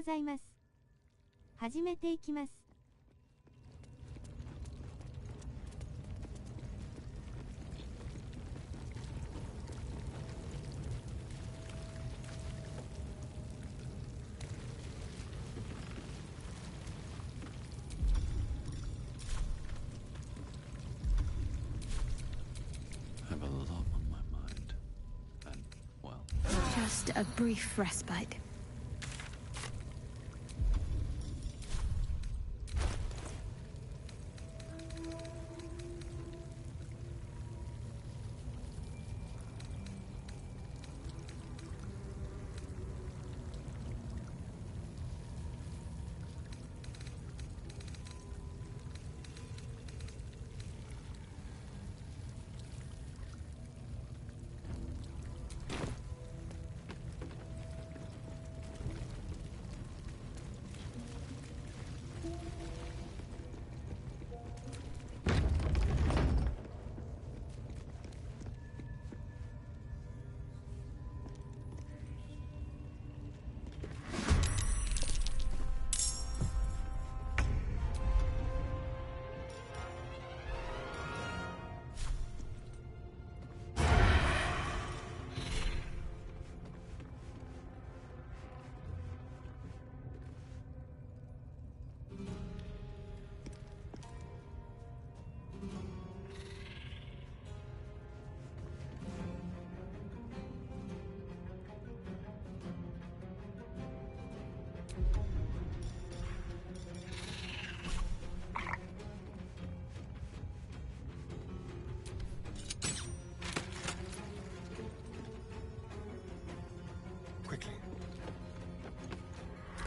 ざいます。始めていきます。Just a brief respite.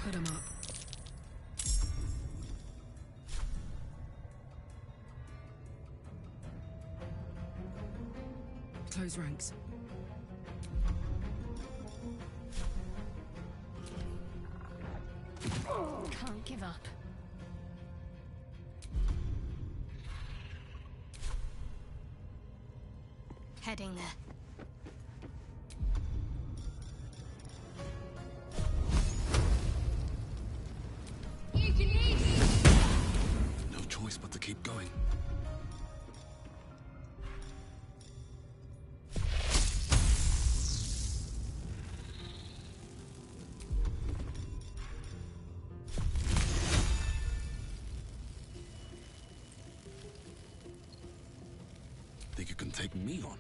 Put him up. Close ranks. Can't give up. Heading there. No choice but to keep going. Think you can take me on?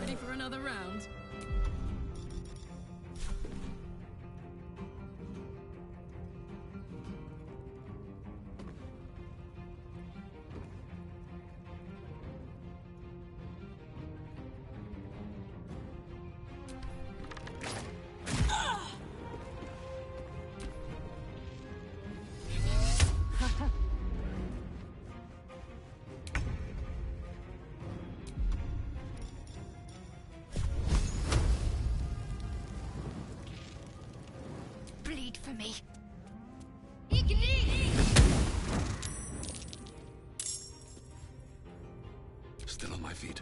Ready for another round? Bleed for me. Still on my feet.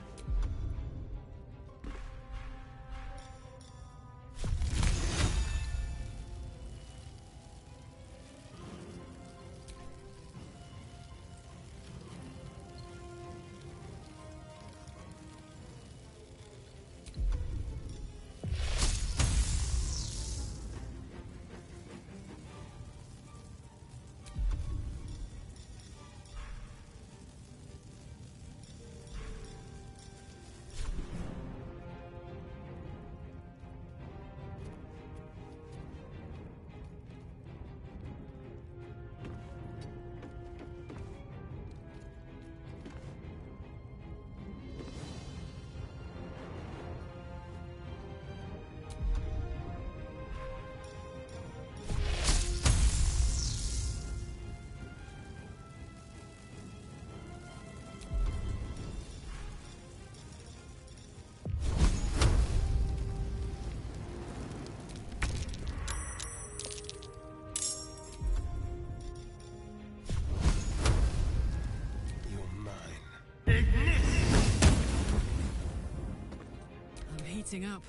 heating up.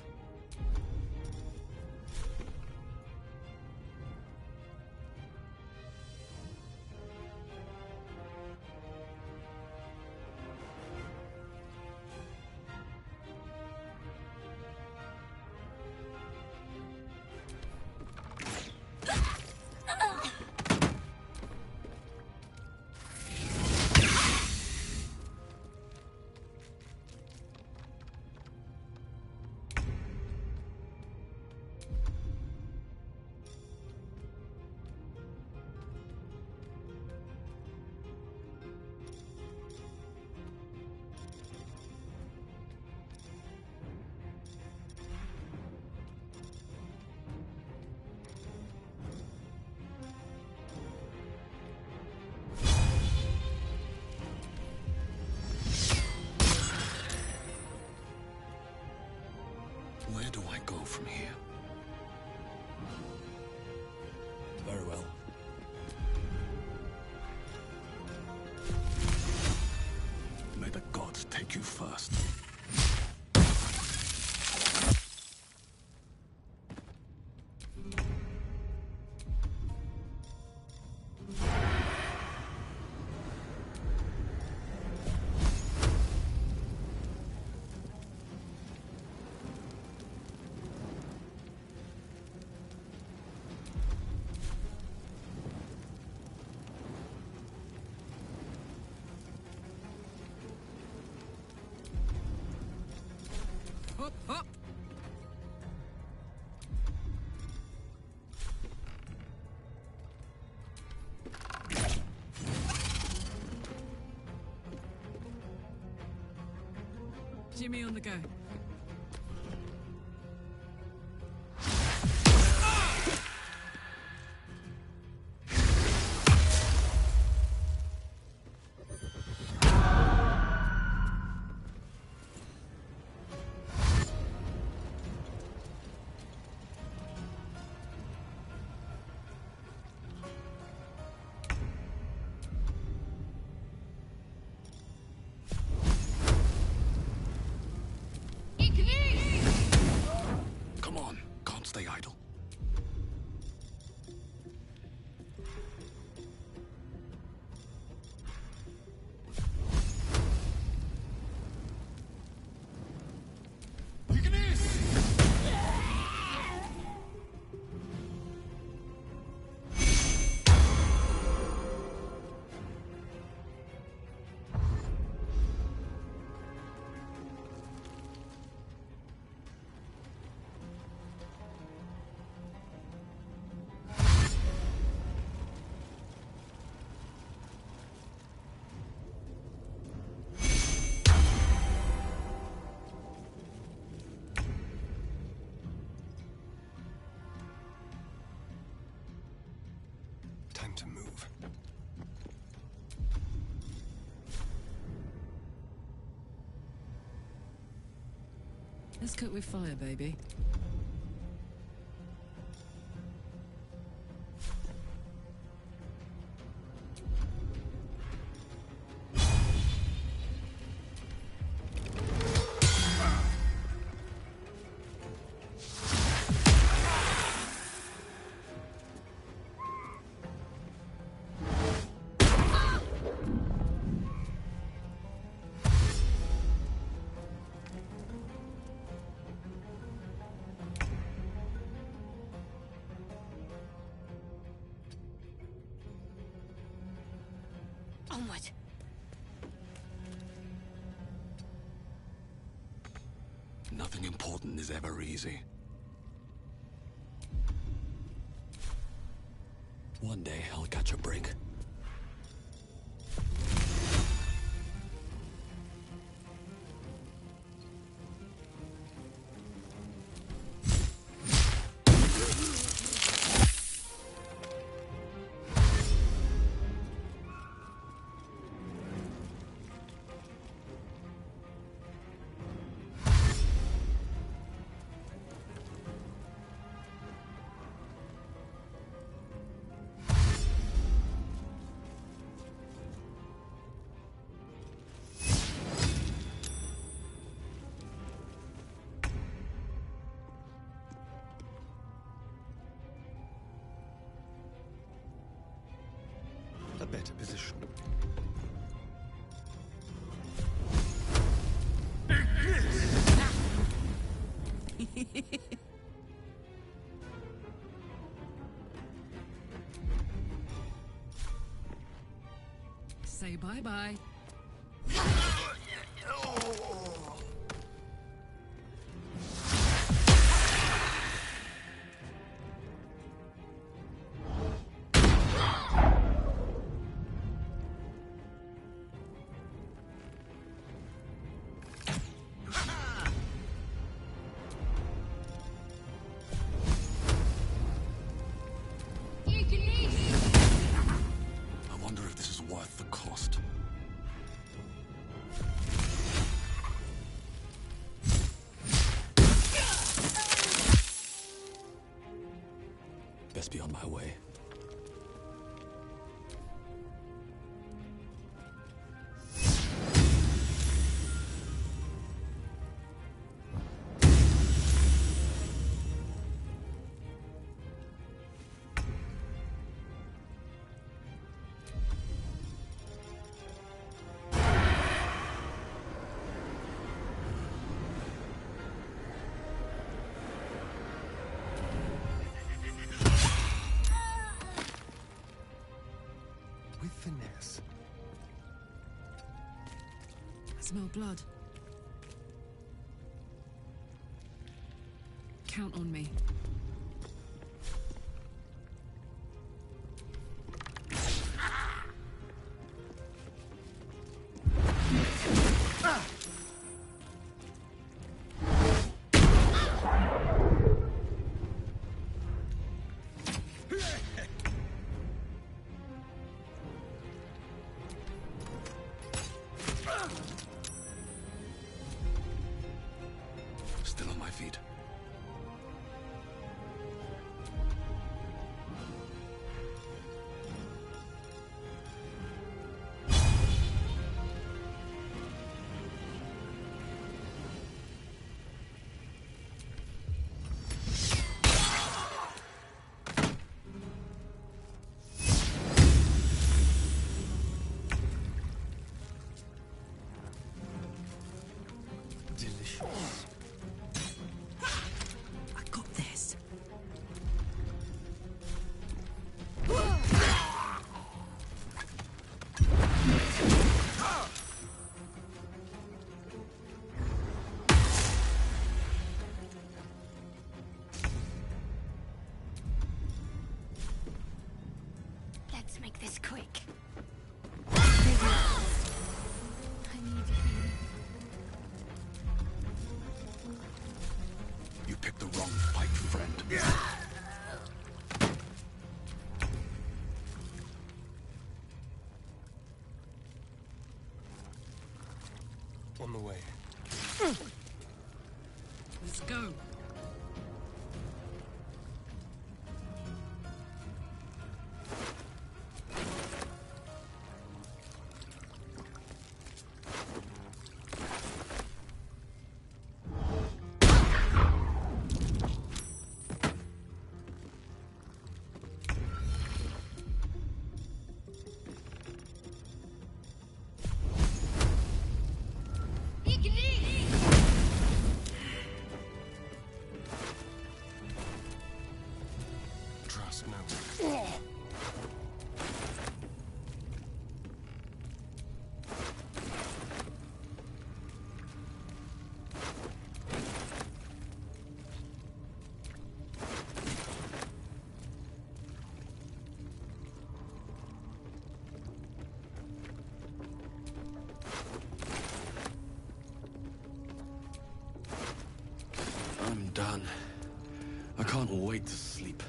Where do I go from here? Very well. May the gods take you first. Hop, hop! Jimmy on the go. Come on, can't stay idle. Time to move. Let's cook with fire, baby. Onward. Nothing important is ever easy. One day I'll catch a break. into position. Say bye-bye. I wonder if this is worth the cost. Best be on my way. With finesse. I smell blood. Count on me. Still on my feet. Delicious. I got this. Let's make this quick. I need healing. You picked the wrong fight, friend. On the way. Let's go. Trust no. I'm done. I can't wait to sleep.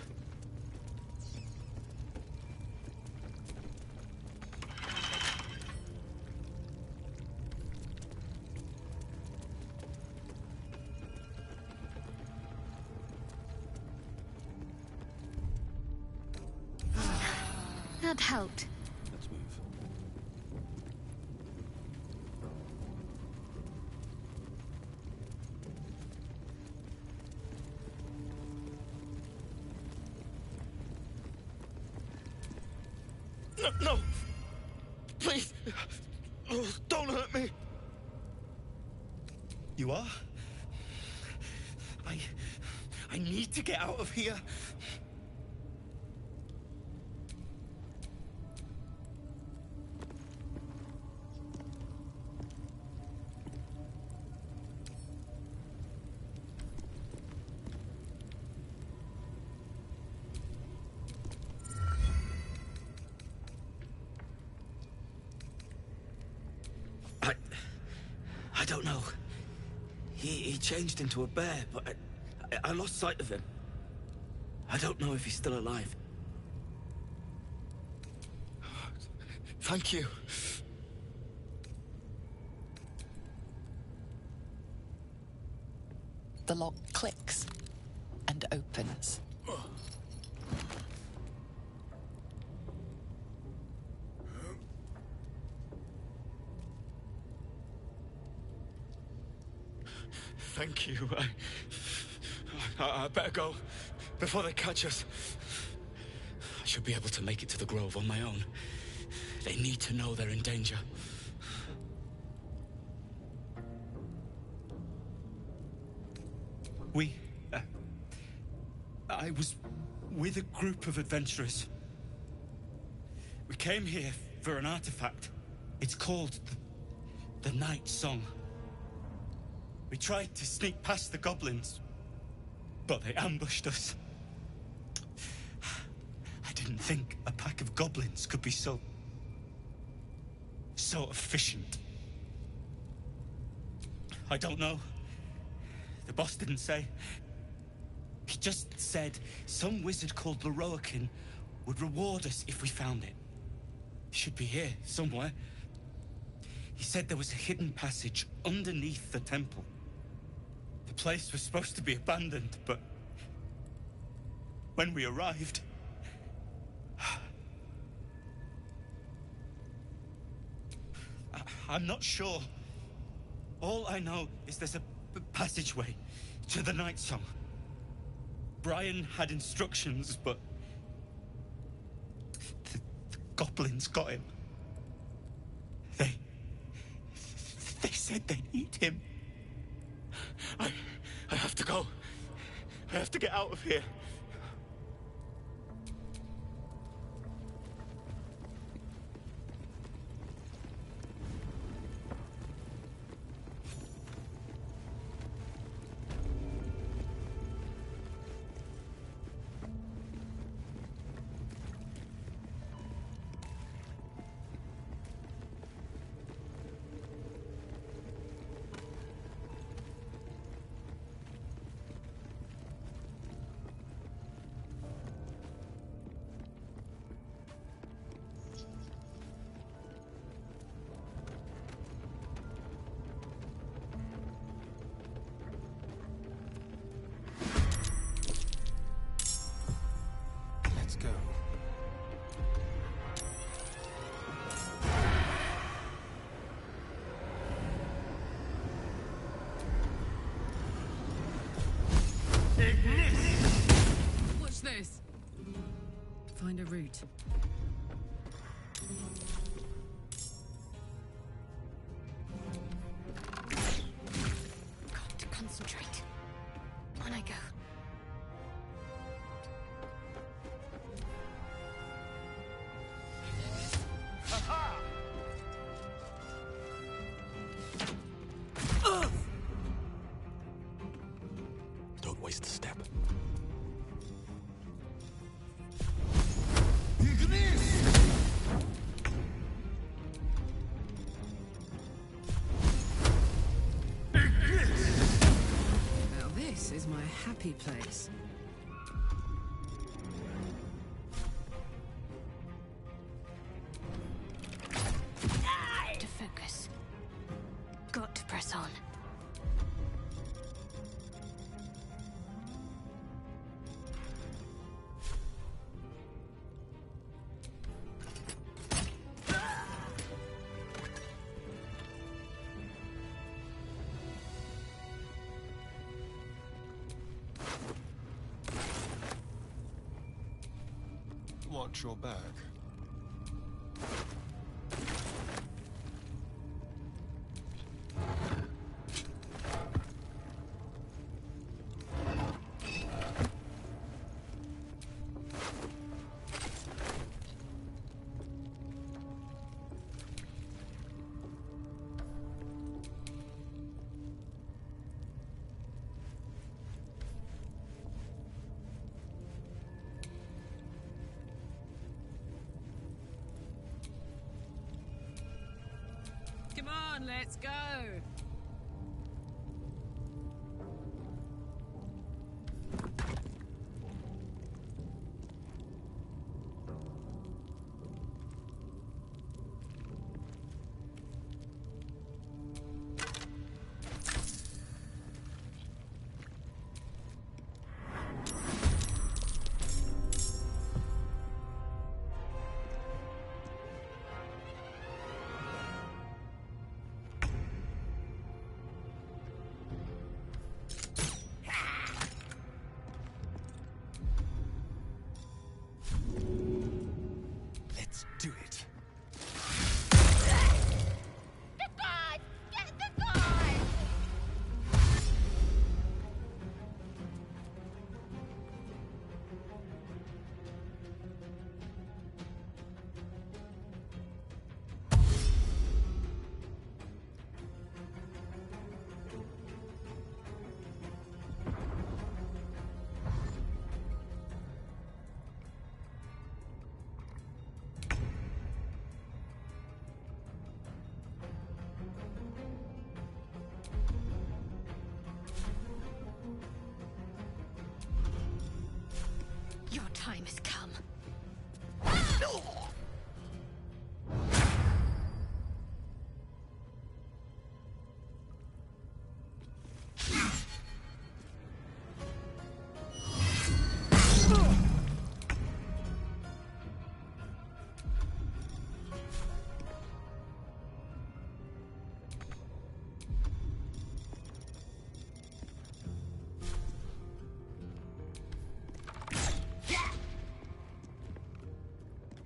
That helped. Let's move. No, no! Please! Oh, don't hurt me! You are? I need to get out of here. I don't know. He changed into a bear, but I lost sight of him. I don't know if he's still alive. Thank you. The lock clicks and opens. Thank you. I better go before they catch us. I should be able to make it to the grove on my own. They need to know they're in danger. I was with a group of adventurers. We came here for an artifact. It's called the Night Song. We tried to sneak past the goblins, but they ambushed us. I didn't think a pack of goblins could be so efficient. I don't know. The boss didn't say. He just said some wizard called Leroakin would reward us if we found it. It should be here, somewhere. He said there was a hidden passage underneath the temple. The place was supposed to be abandoned, but when we arrived, I'm not sure. All I know is there's a passageway to the Night Song. Brian had instructions, but the goblins got him. They said they need him. I have to go. I have to get out of here. Let's go. Watch this. Find a route. Got to concentrate. On I go. Don't waste a step. Now this is my happy place. To focus. Got to press on. Watch your back. on, let's go. Let's do it. The guard! Get the guard! Your time has come.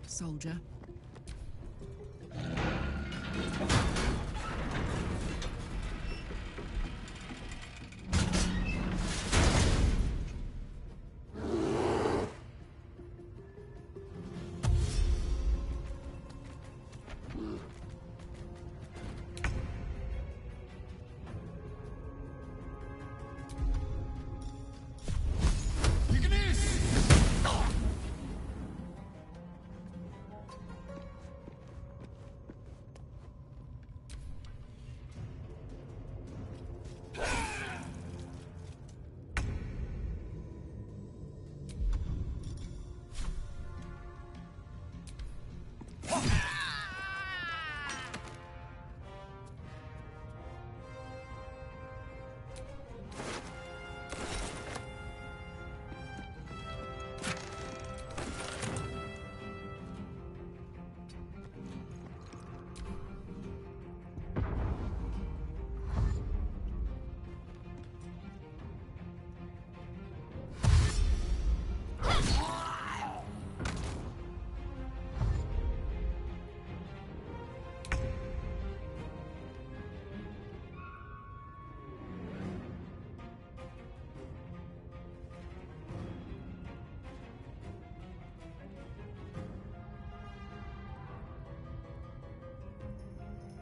Soldier.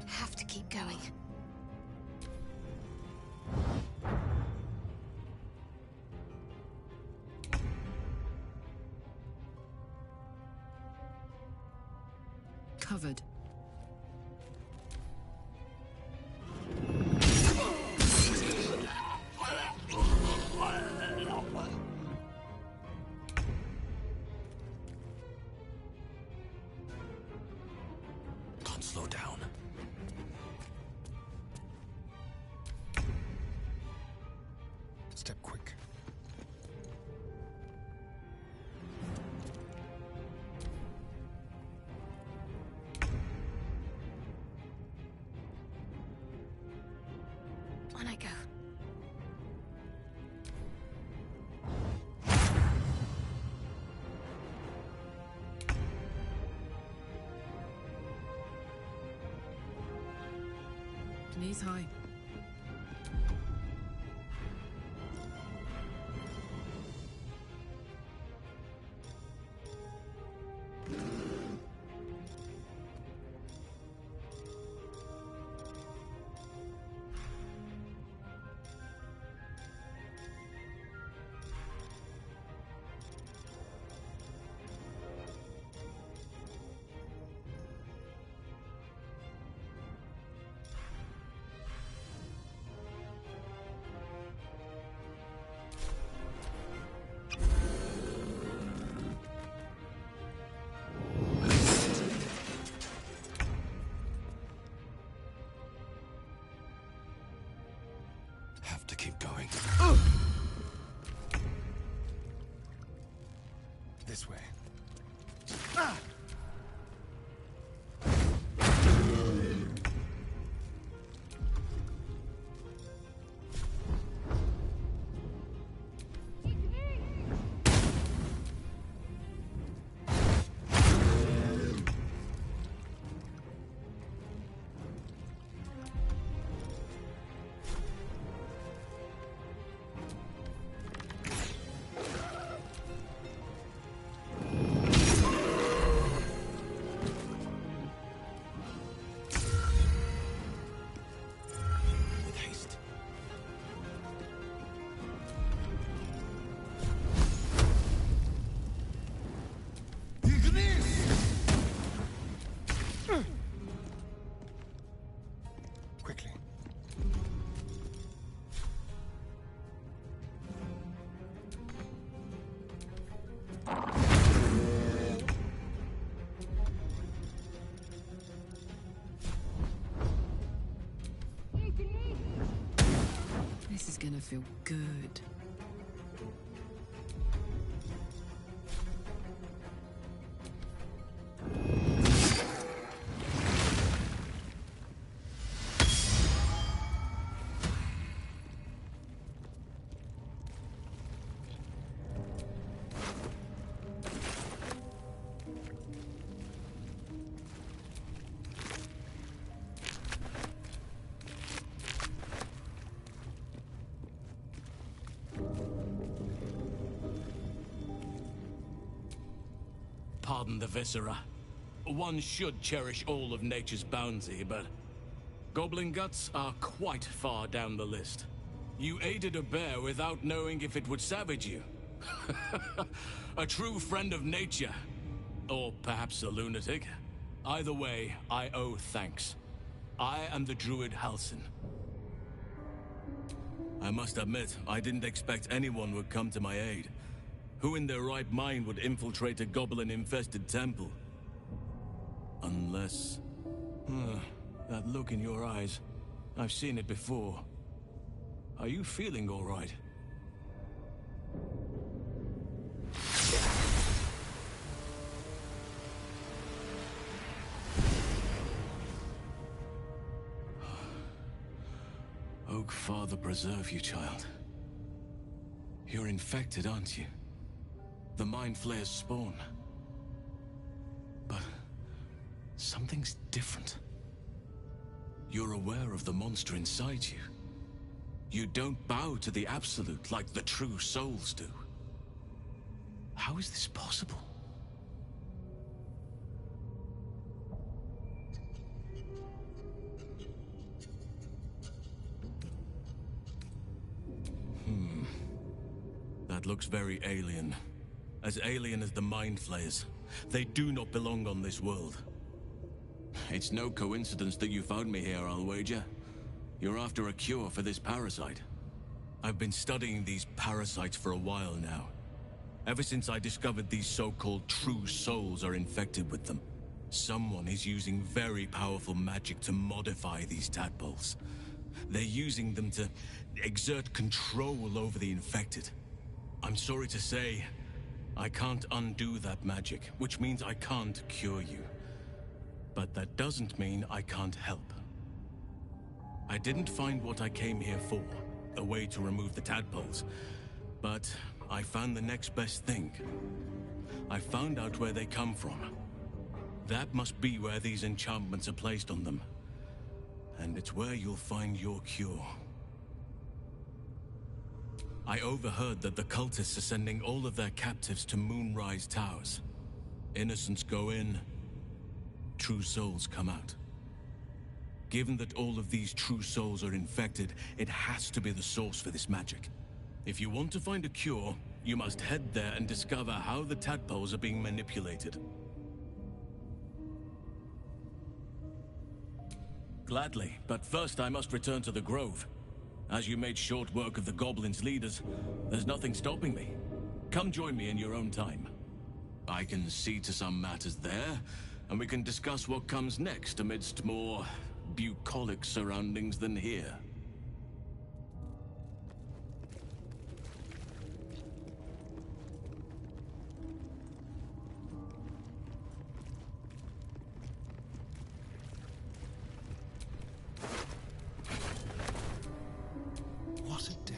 Have to keep going. Covered. Can't slow down. Step quick. On I go. Knees high. This is gonna feel good. Pardon the viscera. One should cherish all of nature's bounty, but goblin guts are quite far down the list. You aided a bear without knowing if it would savage you. A true friend of nature. Or perhaps a lunatic. Either way, I owe thanks. I am the druid Halsin. I must admit, I didn't expect anyone would come to my aid. Who in their right mind would infiltrate a goblin-infested temple? Unless... that look in your eyes. I've seen it before. Are you feeling all right? Oak Father preserve you, child. You're infected, aren't you? The Mind Flayer's spawn. But something's different. You're aware of the monster inside you. You don't bow to the Absolute like the true souls do. How is this possible? That looks very alien. As alien as the Mind Flayers. They do not belong on this world. It's no coincidence that you found me here, I'll wager. You're after a cure for this parasite. I've been studying these parasites for a while now. Ever since I discovered these so-called true souls are infected with them. Someone is using very powerful magic to modify these tadpoles. They're using them to exert control over the infected. I'm sorry to say, I can't undo that magic, which means I can't cure you. But that doesn't mean I can't help. I didn't find what I came here for, a way to remove the tadpoles. But I found the next best thing. I found out where they come from. That must be where these enchantments are placed on them. And it's where you'll find your cure. I overheard that the cultists are sending all of their captives to Moonrise Towers. Innocents go in, true souls come out. Given that all of these true souls are infected, it has to be the source for this magic. If you want to find a cure, you must head there and discover how the tadpoles are being manipulated. Gladly, but first I must return to the Grove. As you made short work of the Goblins' leaders, there's nothing stopping me. Come join me in your own time. I can see to some matters there, and we can discuss what comes next amidst more bucolic surroundings than here. What a day.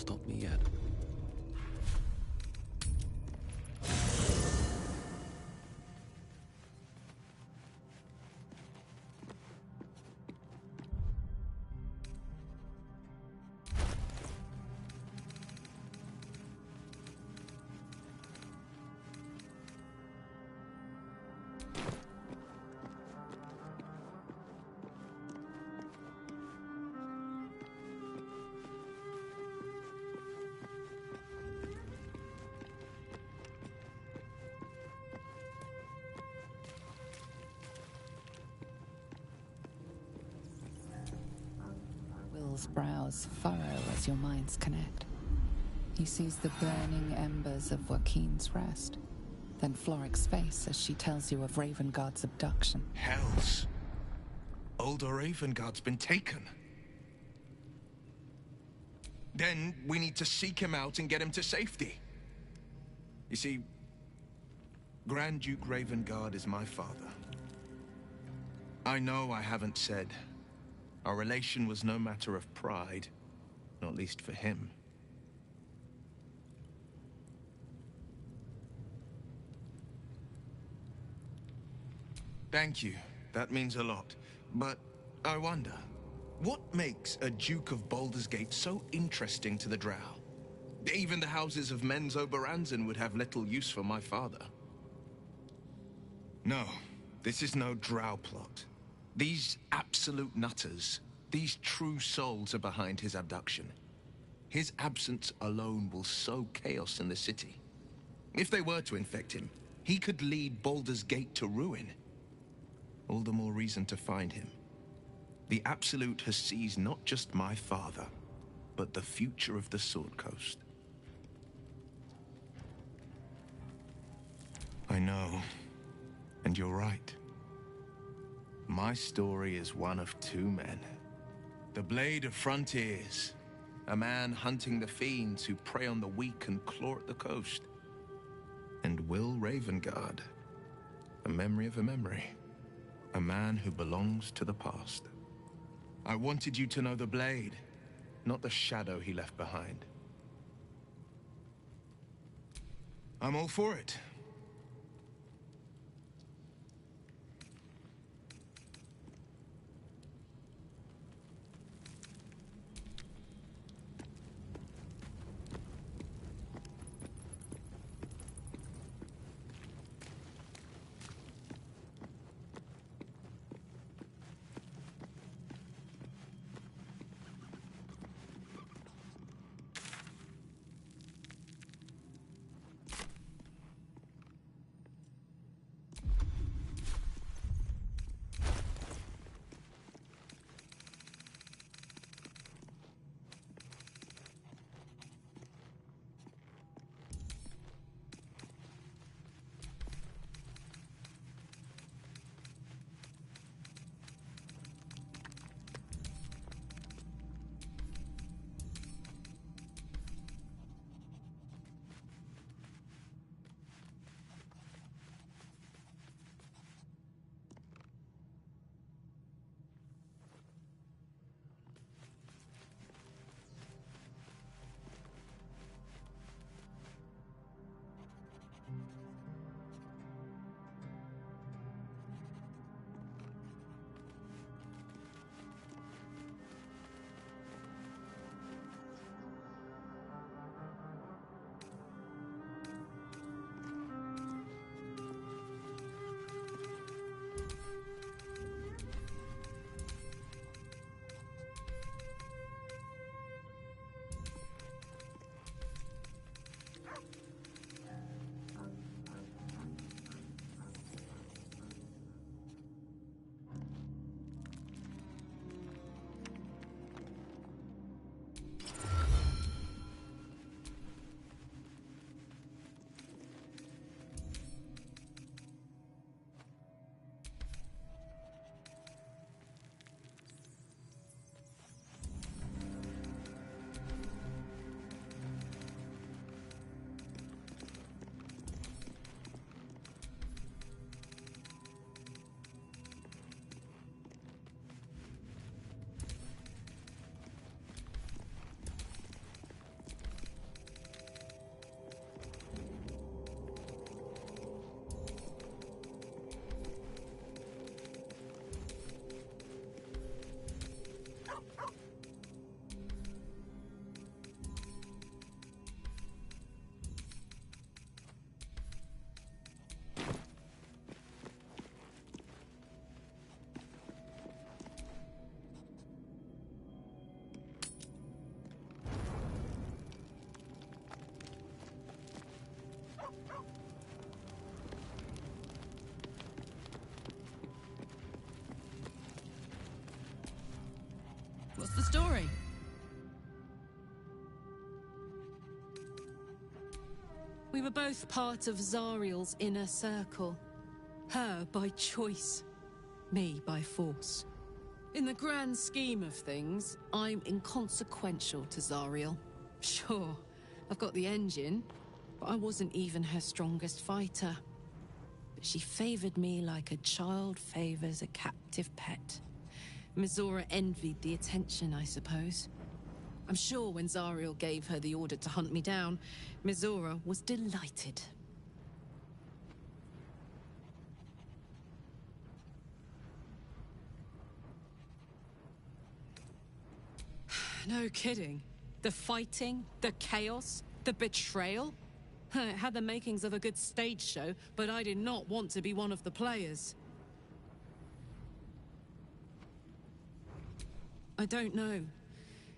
stop me yet. Will's brows furrow as your minds connect. He sees the burning embers of Joaquin's rest, then Floric's face as she tells you of Ravengard's abduction. Hells. Older Ravengard's been taken. Then we need to seek him out and get him to safety. You see, Grand Duke Ravengard is my father. I know I haven't said. Our relation was no matter of pride, not least for him. Thank you. That means a lot. But I wonder, what makes a Duke of Baldur's Gate so interesting to the Drow? Even the houses of Men's Oberanzen would have little use for my father. No, this is no Drow plot. These absolute nutters, these true souls are behind his abduction. His absence alone will sow chaos in the city. If they were to infect him, he could lead Baldur's Gate to ruin. All the more reason to find him. The Absolute has seized not just my father, but the future of the Sword Coast. I know, and you're right. My story is one of two men. The Blade of Frontiers, a man hunting the fiends who prey on the weak and claw at the coast. And Will Ravengard, a memory of a memory. A man who belongs to the past. I wanted you to know the Blade, not the shadow he left behind. I'm all for it. What's the story? We were both part of Zariel's inner circle. Her by choice, me by force. In the grand scheme of things, I'm inconsequential to Zariel. Sure, I've got the engine, but I wasn't even her strongest fighter. But she favored me like a child favors a captive pet. Mizora envied the attention, I suppose. I'm sure when Zariel gave her the order to hunt me down, Mizora was delighted. No kidding. The fighting, the chaos, the betrayal. It had the makings of a good stage show, but I did not want to be one of the players. I don't know.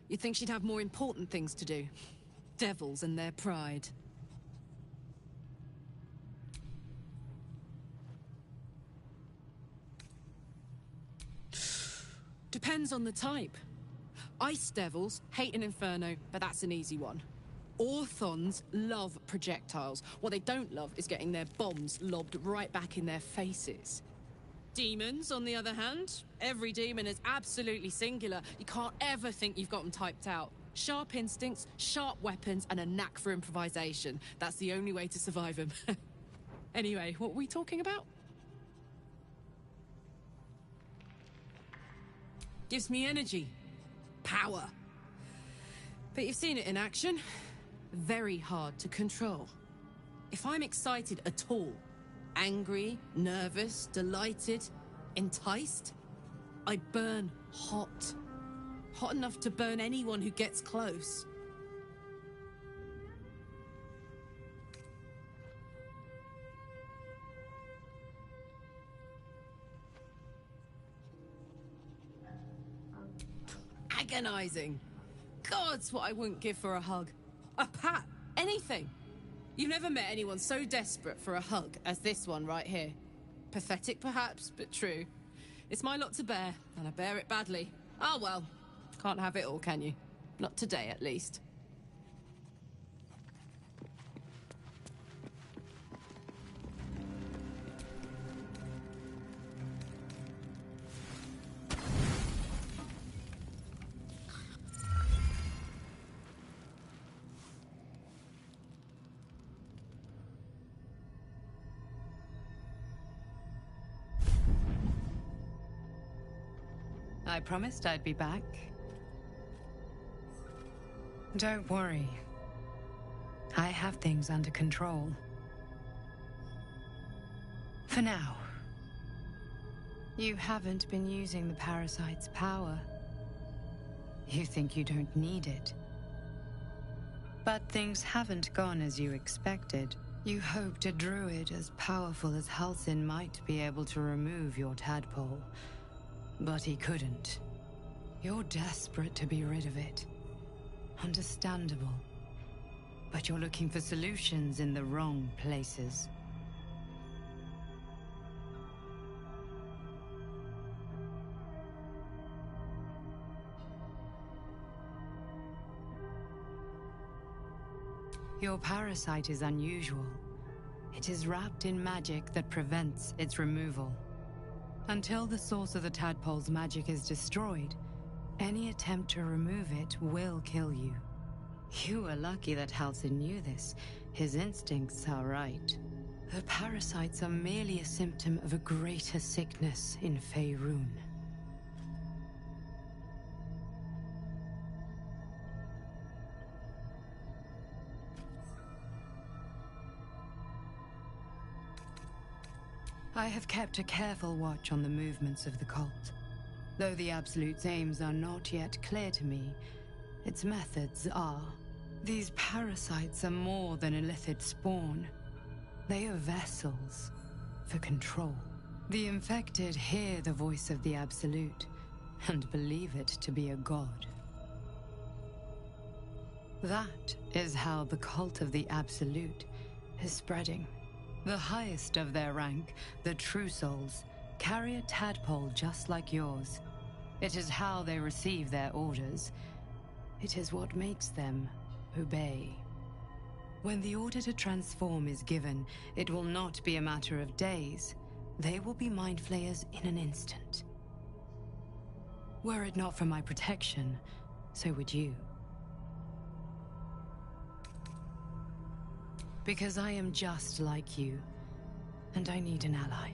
You'd think she'd have more important things to do. Devils and their pride. Depends on the type. Ice devils hate an inferno, but that's an easy one. Orthons love projectiles. What they don't love is getting their bombs lobbed right back in their faces. Demons, on the other hand, every demon is absolutely singular. You can't ever think you've got them typed out. Sharp instincts, sharp weapons, and a knack for improvisation. That's the only way to survive them. Anyway, what were we talking about? Gives me energy. Power. But you've seen it in action. Very hard to control. If I'm excited at all, angry, nervous, delighted, enticed, I burn hot. Hot enough to burn anyone who gets close. Agonizing. God's what I wouldn't give for a hug. A pat. Anything. You've never met anyone so desperate for a hug as this one right here. Pathetic perhaps, but true. It's my lot to bear, and I bear it badly. Ah well, can't have it all, can you? Not today, at least. I promised I'd be back. Don't worry. I have things under control. For now. You haven't been using the parasite's power. You think you don't need it. But things haven't gone as you expected. You hoped a druid as powerful as Halsin might be able to remove your tadpole. But he couldn't. You're desperate to be rid of it. Understandable. But you're looking for solutions in the wrong places. Your parasite is unusual. It is wrapped in magic that prevents its removal. Until the source of the tadpole's magic is destroyed, any attempt to remove it will kill you. You were lucky that Halsin knew this. His instincts are right. The parasites are merely a symptom of a greater sickness in Faerun. I have kept a careful watch on the movements of the cult. Though the Absolute's aims are not yet clear to me, its methods are. These parasites are more than illithid spawn. They are vessels for control. The infected hear the voice of the Absolute and believe it to be a god. That is how the cult of the Absolute is spreading. The highest of their rank, the True Souls, carry a tadpole just like yours. It is how they receive their orders. It is what makes them obey. When the order to transform is given, it will not be a matter of days. They will be mind flayers in an instant. Were it not for my protection, so would you. Because I am just like you, and I need an ally.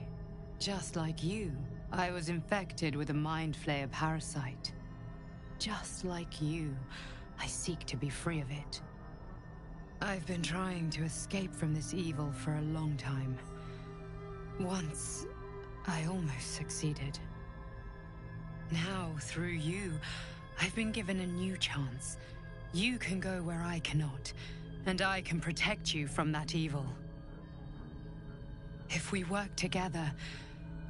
Just like you, I was infected with a mind flayer parasite. Just like you, I seek to be free of it. I've been trying to escape from this evil for a long time. Once, I almost succeeded. Now, through you, I've been given a new chance. You can go where I cannot, and I can protect you from that evil. If we work together,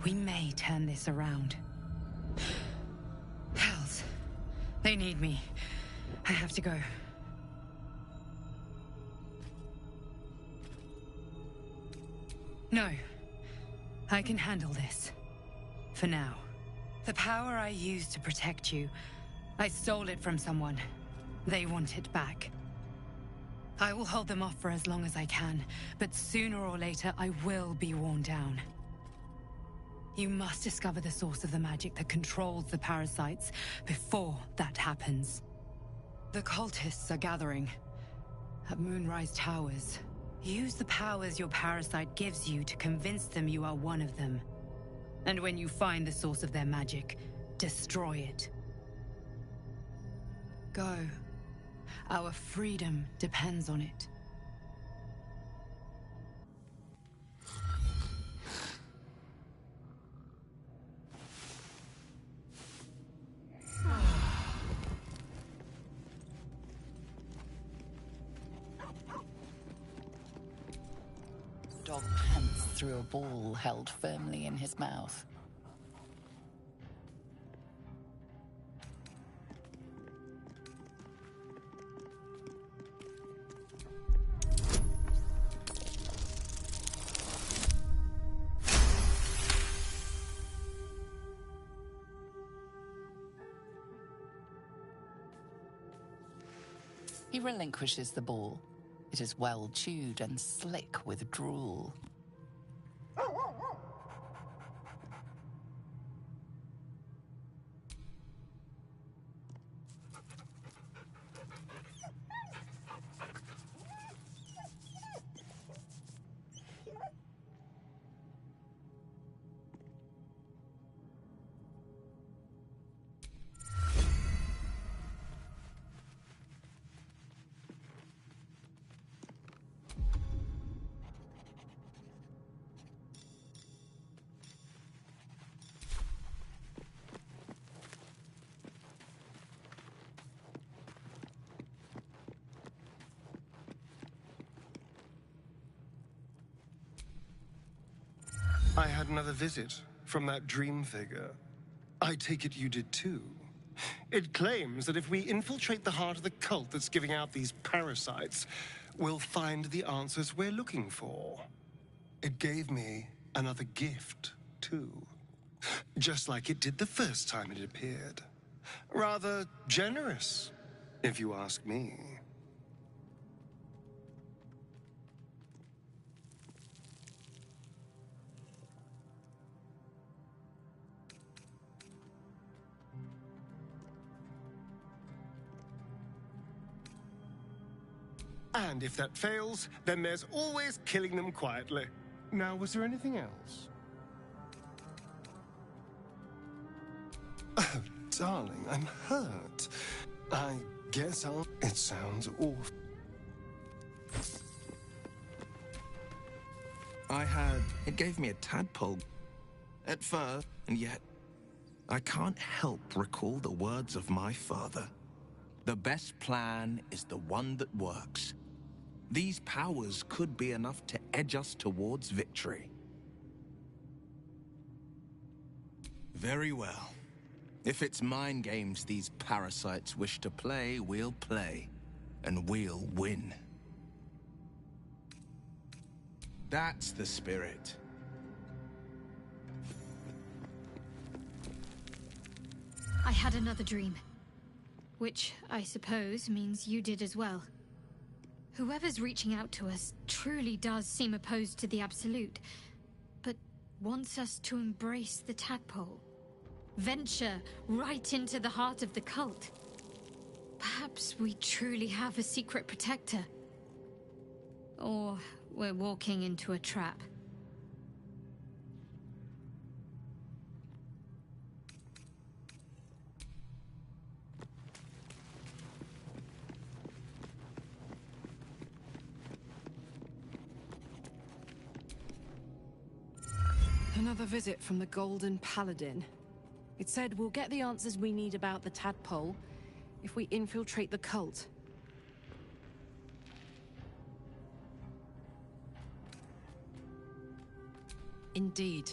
we may turn this around. Hells, they need me. I have to go. No. I can handle this. For now. The power I used to protect you, I stole it from someone. They want it back. I will hold them off for as long as I can, but sooner or later I will be worn down. You must discover the source of the magic that controls the parasites before that happens. The cultists are gathering at Moonrise Towers. Use the powers your parasite gives you to convince them you are one of them. And when you find the source of their magic, destroy it. Go. Our freedom depends on it. Dog pants through a ball held firmly in his mouth. He relinquishes the ball. It is well chewed and slick with drool. I had another visit from that dream figure. I take it you did too. It claims that if we infiltrate the heart of the cult that's giving out these parasites, we'll find the answers we're looking for. It gave me another gift, too. Just like it did the first time it appeared. Rather generous, if you ask me. And if that fails, then there's always killing them quietly. Now, was there anything else? Oh, darling, I'm hurt. I guess I'll... It sounds awful. It gave me a tadpole at first, and yet I can't help recall the words of my father. The best plan is the one that works. These powers could be enough to edge us towards victory. Very well. If it's mind games these parasites wish to play, we'll play. And we'll win. That's the spirit. I had another dream. Which, I suppose, means you did as well. Whoever's reaching out to us truly does seem opposed to the Absolute, but wants us to embrace the tadpole. Venture right into the heart of the cult. Perhaps we truly have a secret protector. Or we're walking into a trap. Another visit from the Golden Paladin. It said we'll get the answers we need about the tadpole if we infiltrate the cult. Indeed.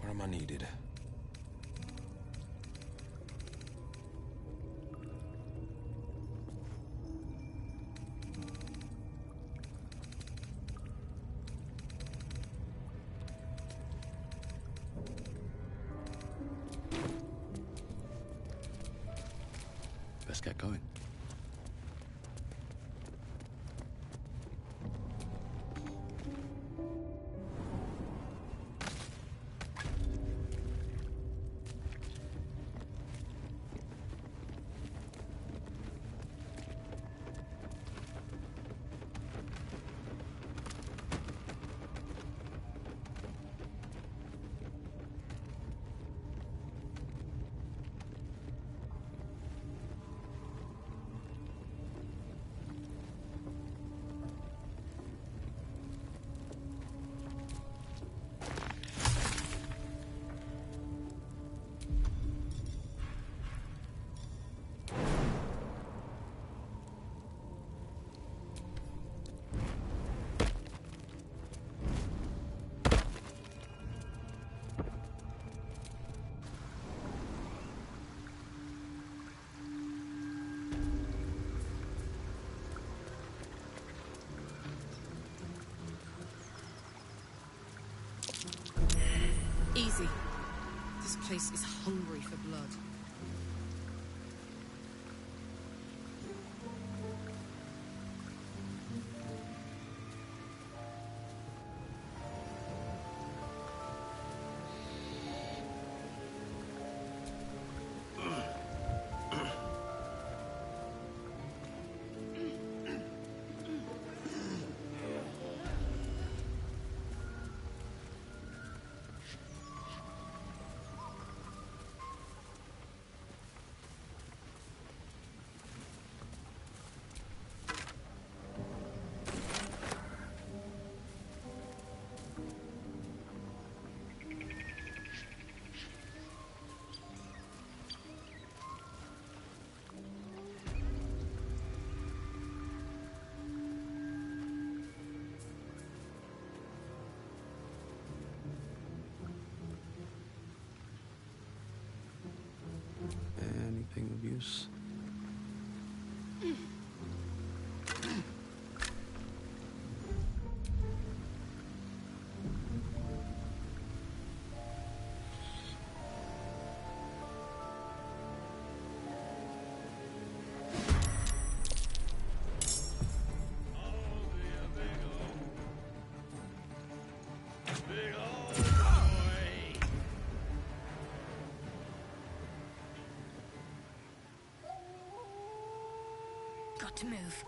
Where am I needed? Let's get going. Easy. This place is hungry for blood. Anything of use? Got to move.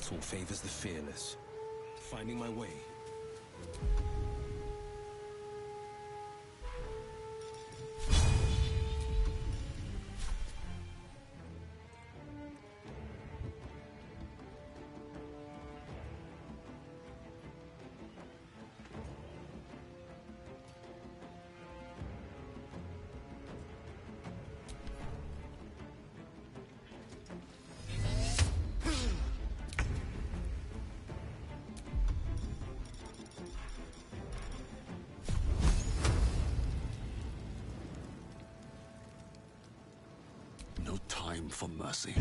powerful favors the fearless. Finding my way. No time for mercy.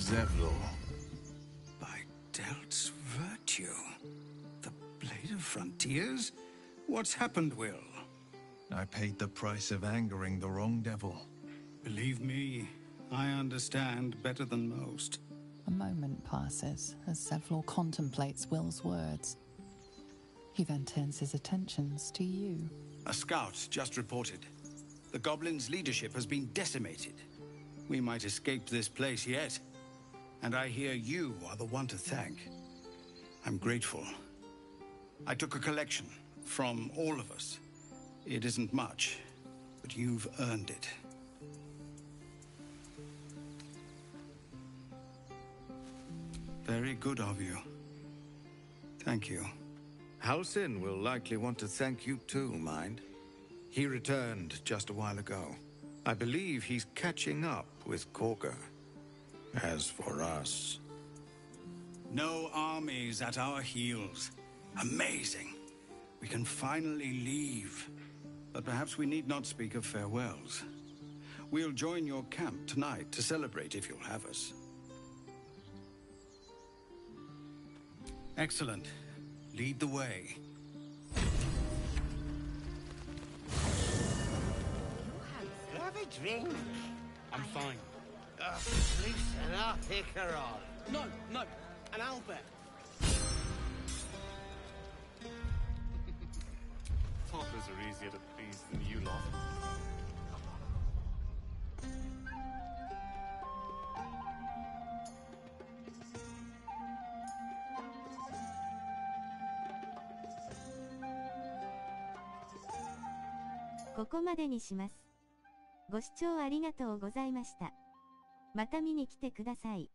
Zevlor. By Delt's virtue. The Blade of Frontiers? What's happened, Will? I paid the price of angering the wrong devil. Believe me, I understand better than most. A moment passes as Zevlor contemplates Will's words. He then turns his attentions to you. A scout just reported. The Goblins' leadership has been decimated. We might escape this place yet. And I hear you are the one to thank. I'm grateful. I took a collection from all of us. It isn't much, but you've earned it. Very good of you. Thank you. Halsin will likely want to thank you too, mind. He returned just a while ago. I believe he's catching up with Korga. As for us... No armies at our heels. Amazing. We can finally leave. But perhaps we need not speak of farewells. We'll join your camp tonight to celebrate if you'll have us. Excellent. Lead the way. Have a drink. I'm fine. Loosen up, Icaron. No, an Albert. Toddlers are easier to please than you lot.ここまでにします。ご視聴ありがとうございました。また見に来てください。